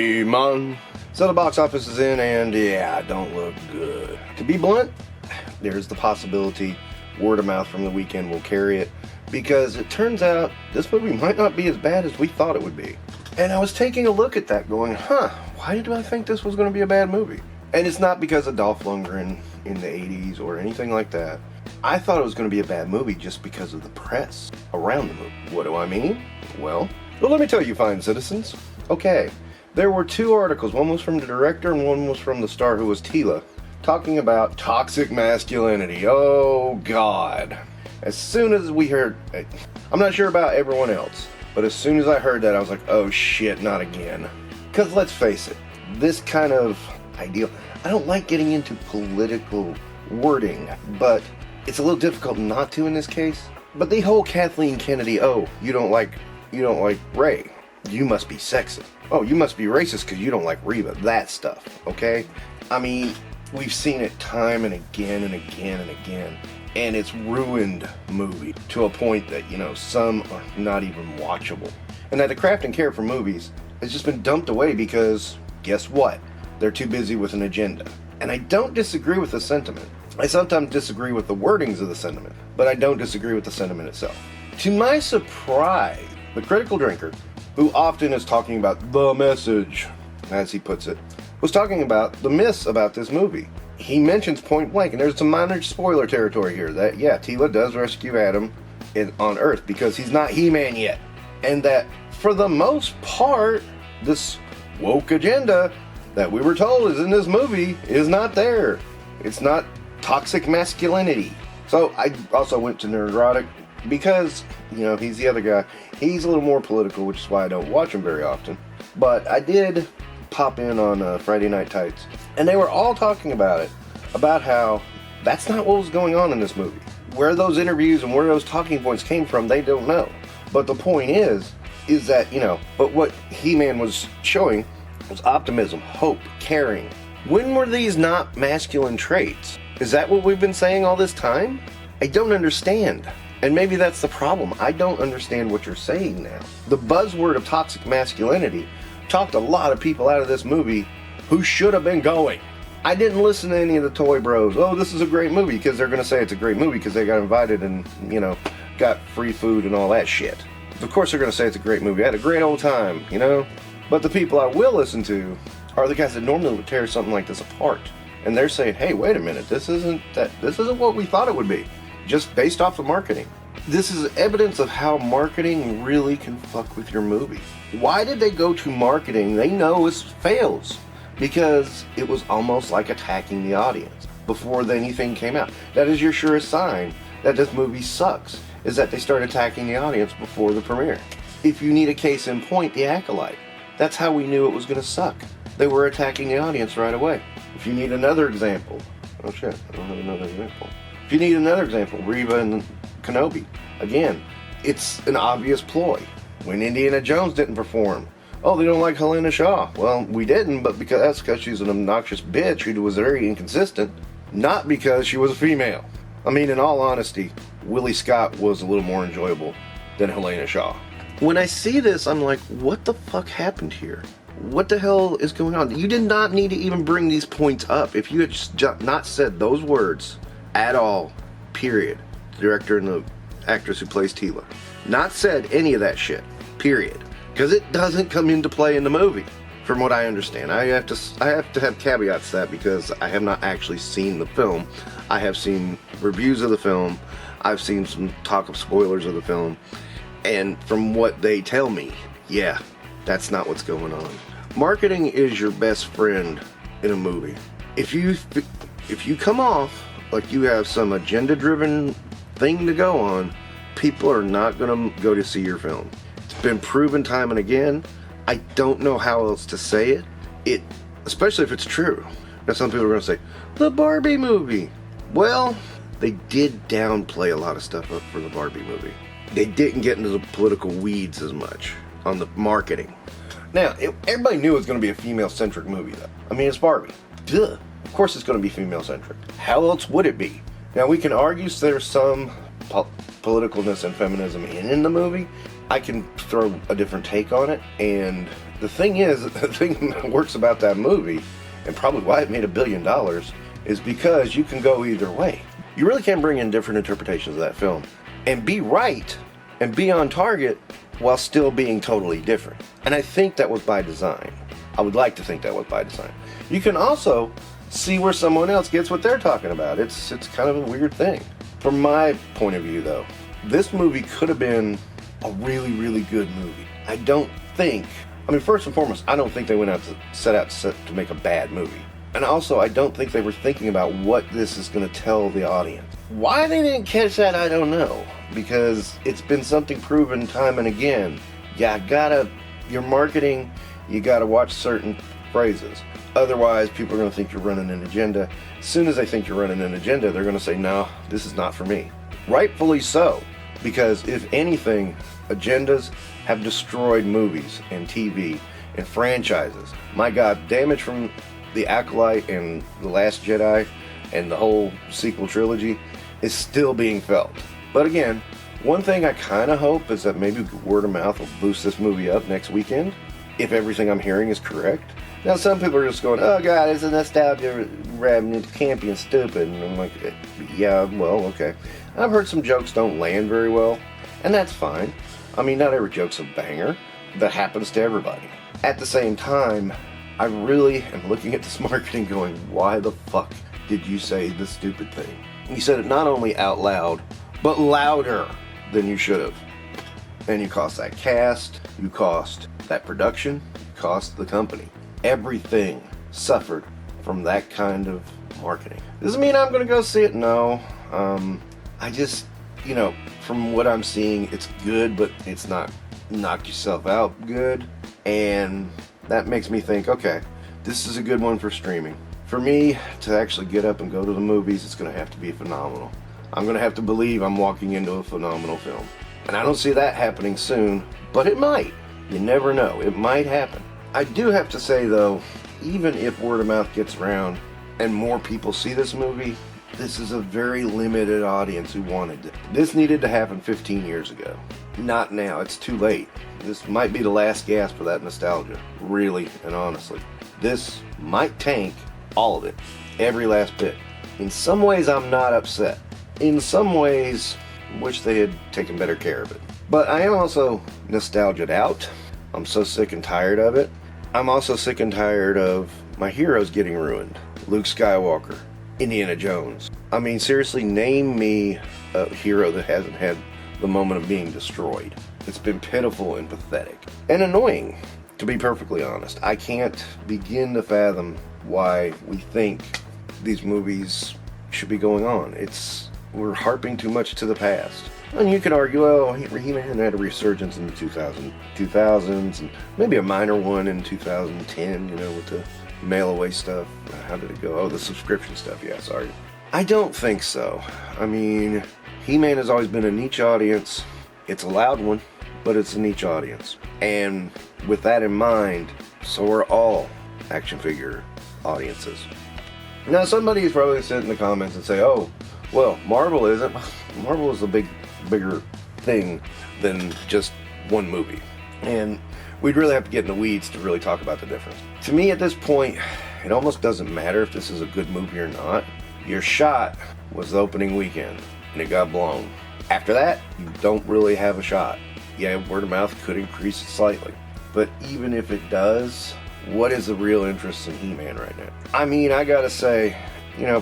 Hey man. So the box office is in and yeah, don't look good. To be blunt, there's the possibility word of mouth from the weekend will carry it, because it turns out this movie might not be as bad as we thought it would be. And I was taking a look at that going, why did I think this was going to be a bad movie? And it's not because of Dolph Lundgren in the 80s or anything like that. I thought it was going to be a bad movie just because of the press around the movie. What do I mean? Well, let me tell you, fine citizens. Okay, there were two articles. One was from the director and one was from the star, who was Tila, talking about toxic masculinity. Oh, God. As soon as we heard, I'm not sure about everyone else, but as soon as I heard that, I was like, oh shit, not again. Because let's face it, this kind of ideal, I don't like getting into political wording, but it's a little difficult not to in this case. But the whole Kathleen Kennedy, oh, you don't like Ray, you must be sexist. Oh, you must be racist because you don't like Reba. That stuff, okay? I mean, we've seen it time and again and again and again. And it's ruined movie to a point that, some are not even watchable. And that the craft and care for movies has just been dumped away because, guess what? They're too busy with an agenda. And I don't disagree with the sentiment. I sometimes disagree with the wordings of the sentiment, but I don't disagree with the sentiment itself. To my surprise, the critical drinker, who often is talking about the message, as he puts it, was talking about the myths about this movie. He mentions point blank, and there's some minor spoiler territory here, that, yeah, Tila does rescue Adam on Earth because he's not He-Man yet. And that, for the most part, this woke agenda that we were told is in this movie is not there. It's not toxic masculinity. So I also went to Neurotic because, he's the other guy. He's a little more political, which is why I don't watch him very often. But I did pop in on Friday Night Tights, and they were all talking about it, about how that's not what was going on in this movie. Where those interviews and where those talking points came from, they don't know. But the point is that, but what He-Man was showing was optimism, hope, caring. When were these not masculine traits? Is that what we've been saying all this time? I don't understand. And maybe that's the problem. I don't understand what you're saying now. The buzzword of toxic masculinity talked a lot of people out of this movie who should have been going. I didn't listen to any of the toy bros. Oh, this is a great movie, because they're going to say it's a great movie because they got invited and, got free food and all that shit. Of course they're going to say it's a great movie. I had a great old time, But the people I will listen to are the guys that normally would tear something like this apart. And they're saying, hey, wait a minute, this isn't what we thought it would be, just based off the marketing. This is evidence of how marketing really can fuck with your movie. Why did they go to marketing they know is fails? Because it was almost like attacking the audience before anything came out. That is your surest sign that this movie sucks, is that they start attacking the audience before the premiere. If you need a case in point, The Acolyte. That's how we knew it was going to suck. They were attacking the audience right away. If you need another example, oh shit, I don't have another example. If you need another example, Reba and Kenobi. Again, it's an obvious ploy. When Indiana Jones didn't perform, oh, they don't like Helena Shaw. Well, we didn't, but that's because she's an obnoxious bitch who was very inconsistent, not because she was a female. I mean, in all honesty, Willie Scott was a little more enjoyable than Helena Shaw. When I see this, I'm like, what the fuck happened here? What the hell is going on? You did not need to even bring these points up. If you had just not said those words at all, period. The director and the actress who plays Tila. Not said any of that shit, period. Because it doesn't come into play in the movie, from what I understand. I have to have caveats to that because I have not actually seen the film. I have seen reviews of the film. I've seen some talk of spoilers of the film. And from what they tell me, yeah, that's not what's going on. Marketing is your best friend in a movie. If you come off like you have some agenda-driven thing to go on, people are not going to go to see your film. It's been proven time and again. I don't know how else to say it. Especially if it's true. Now some people are going to say, the Barbie movie. Well, they did downplay a lot of stuff up for the Barbie movie. They didn't get into the political weeds as much on the marketing. Now, everybody knew it was going to be a female-centric movie, though. I mean, it's Barbie. Duh. Of course it's going to be female-centric. How else would it be? Now, we can argue there's some politicalness and feminism in the movie. I can throw a different take on it, and The thing is, the thing that works about that movie, and probably why it made $1 billion, is because you can go either way. You really can bring in different interpretations of that film and be right and be on target while still being totally different. And I think that was by design. I would like to think that was by design. You can also see where someone else gets what they're talking about. It's kind of a weird thing. From my point of view, though, this movie could have been a really, really good movie. I don't think, first and foremost, I don't think they went out to set out to make a bad movie. And also, I don't think they were thinking about what this is going to tell the audience. Why they didn't catch that, I don't know. Because it's been something proven time and again. Your marketing, you gotta watch certain phrases. Otherwise, people are going to think you're running an agenda. As soon as they think you're running an agenda, they're going to say, no, this is not for me. Rightfully so. Because if anything, agendas have destroyed movies and TV and franchises. My God, damage from The Acolyte and The Last Jedi and the whole sequel trilogy is still being felt. But again, one thing I kind of hope is that maybe word of mouth will boost this movie up next weekend, if everything I'm hearing is correct. Now, some people are just going, oh God, it's a nostalgia grab and it's campy and stupid. And I'm like, yeah, well, okay. I've heard some jokes don't land very well, and that's fine. Not every joke's a banger. That happens to everybody. At the same time, I really am looking at this marketing going, why the fuck did you say this stupid thing? You said it not only out loud, but louder than you should have. And you cost that cast, you cost that production, you cost the company. Everything suffered from that kind of marketing. Doesn't mean I'm going to go see it, no. I just, from what I'm seeing, it's good, but it's not knock yourself out good. And that makes me think, okay, this is a good one for streaming. For me to actually get up and go to the movies, it's going to have to be phenomenal. I'm going to have to believe I'm walking into a phenomenal film. And I don't see that happening soon, but it might. You never know. It might happen. I do have to say, though, even if word of mouth gets around and more people see this movie, this is a very limited audience who wanted it. This needed to happen 15 years ago. Not now. It's too late. This might be the last gasp for that nostalgia. Really and honestly. This might tank all of it. Every last bit. In some ways, I'm not upset. In some ways, wish they had taken better care of it. But I am also nostalgia'd out. I'm so sick and tired of it. I'm also sick and tired of my heroes getting ruined. Luke Skywalker, Indiana Jones. Seriously, name me a hero that hasn't had the moment of being destroyed. It's been pitiful and pathetic. And annoying, to be perfectly honest. I can't begin to fathom why we think these movies should be going on. We're harping too much to the past. And you could argue, well, He-Man had a resurgence in the 2000s, and maybe a minor one in 2010, with the mail-away stuff. How did it go? Oh, the subscription stuff, yeah, sorry. I don't think so. He-Man has always been a niche audience. It's a loud one, but it's a niche audience. And with that in mind, so are all action figure audiences. Now, somebody's probably sit in the comments and say, oh, well, Marvel isn't. Marvel is a bigger thing than just one movie. And we'd really have to get in the weeds to really talk about the difference. To me, at this point, it almost doesn't matter if this is a good movie or not. Your shot was the opening weekend, and it got blown. After that, you don't really have a shot. Yeah, word of mouth could increase it slightly. But even if it does, what is the real interest in He-Man right now? I gotta say,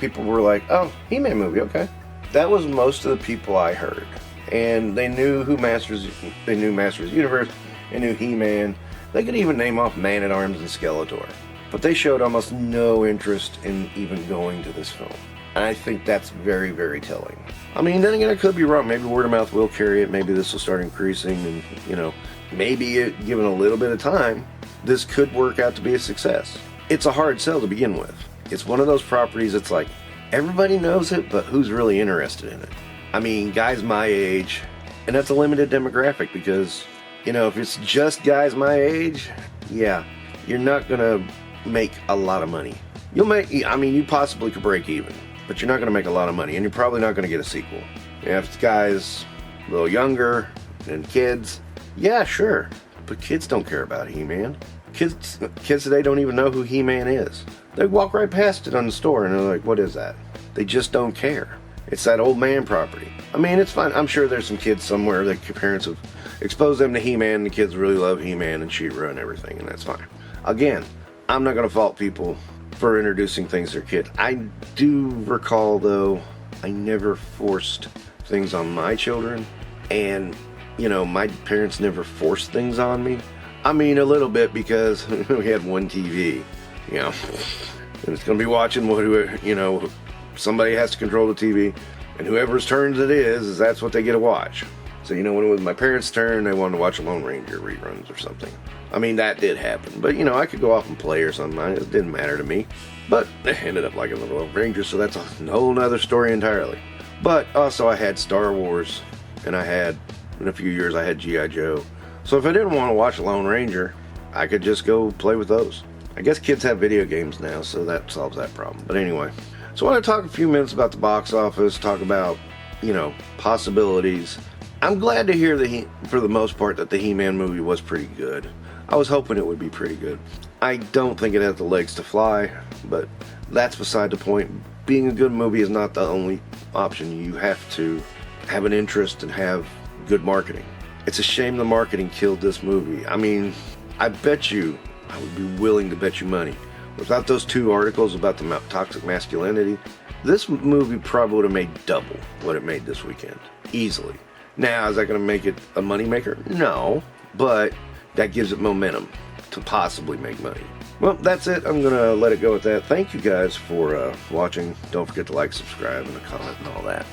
people were like, oh, He-Man movie, okay. That was most of the people I heard. And they knew Masters of the Universe, they knew He-Man. They could even name off Man-at-Arms and Skeletor. But they showed almost no interest in even going to this film. And I think that's very, very telling. Then again, I could be wrong. Maybe word of mouth will carry it. Maybe this will start increasing. And, maybe given a little bit of time, this could work out to be a success. It's a hard sell to begin with. It's one of those properties that's like, everybody knows it, but who's really interested in it? Guys my age, and that's a limited demographic because, if it's just guys my age, yeah, you're not going to make a lot of money. You possibly could break even, but you're not going to make a lot of money, and you're probably not going to get a sequel. If it's guys a little younger and kids, yeah, sure, but kids don't care about He-Man. Kids today don't even know who He-Man is. They walk right past it on the store and they're like, what is that? They just don't care. It's that old man property. I mean, it's fine. I'm sure there's some kids somewhere that parents have exposed them to He-Man, and the kids really love He-Man and She-Ra and everything, and that's fine. Again, I'm not going to fault people for introducing things to their kids. I do recall, though, I never forced things on my children, and, you know, my parents never forced things on me. I mean, a little bit, because we had one TV, you know, and it's going to be watching what, you know, somebody has to control the TV, and whoever's turns it is that's what they get to watch. So, you know, when it was my parents' turn, they wanted to watch Lone Ranger reruns or something. I mean, that did happen. But, you know, I could go off and play or something. It didn't matter to me. But I ended up liking the Lone Ranger, so that's a whole nother story entirely. But also I had Star Wars, and I had, in a few years, I had G.I. Joe. So if I didn't want to watch Lone Ranger, I could just go play with those. I guess kids have video games now, so that solves that problem. But anyway, so I want to talk a few minutes about the box office, talk about, you know, possibilities. I'm glad to hear that for the most part, that the He-Man movie was pretty good. I was hoping it would be pretty good. I don't think it has the legs to fly, but that's beside the point. Being a good movie is not the only option. You have to have an interest and have good marketing. It's a shame the marketing killed this movie. I mean, I bet you, I would be willing to bet you money, without those 2 articles about the toxic masculinity, this movie probably would have made double what it made this weekend. Easily. Now, is that going to make it a moneymaker? No, but that gives it momentum to possibly make money. Well, that's it. I'm going to let it go with that. Thank you guys for watching. Don't forget to like, subscribe, and a comment and all that.